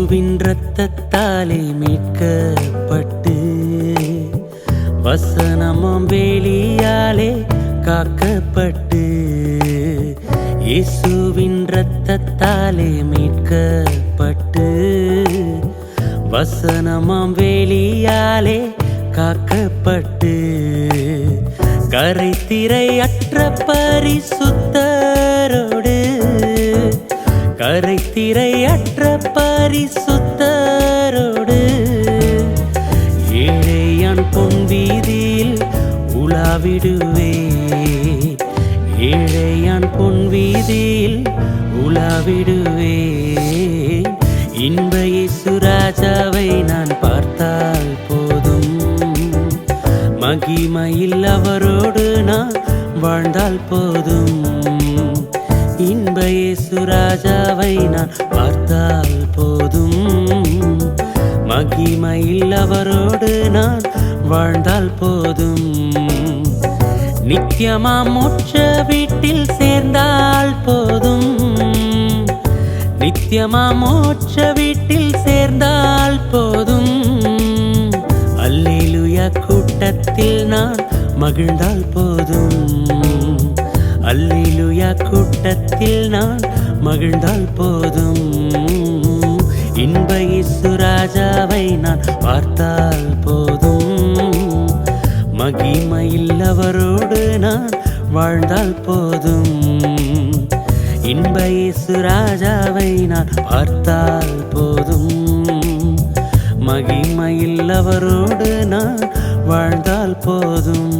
இயேசுவின் இரத்தத்தாலே மீட்கப்பட்டு வசனமாம் வேலியாலே காக்கப்பட்டு இயேசுவின் இரத்தத்தாலே மீட்கப்பட்டு வசனமாம் வேலியாலே காக்கப்பட்டு கரை திரையற்ற பரிசுத்தரோடு கரை திரையற்ற பரிசுத்தரோடு ஏழையான் பொன் வீதியில் உலாவிடுவே ஏழையான் பொன் வீதியில் உலாவிடுவே இன்ப இயேசு ராஜாவை நான் பார்த்தால் போதும் மகிமையில் அவரோடு நான் வாழ்ந்தால் போதும் இன்ப இயேசு ராஜாவை நான் பார்த்தால் போதும் மகிமையில் அவரோடு நான் வாழ்ந்தால் போதும் நித்தியமா மோட்ச வீட்டில் சேர்ந்தால் போதும் நித்தியமா மோட்ச வீட்டில் சேர்ந்தால் போதும் அல்லேலூயா கூட்டத்தில் நான் மகிழ்ந்தால் போதும் அல்லேலூயா கூட்டத்தில் நான் மகிழ்ந்தால் போதும் இன்ப இயேசு ராஜாவை நான் பார்த்தால் போதும் மகிமையில் அவரோடு நான் வாழ்ந்தால் போதும் இன்ப இயேசு ராஜாவை நான் பார்த்தால் போதும் மகிமையில் அவரோடு நான் வாழ்ந்தால் போதும்.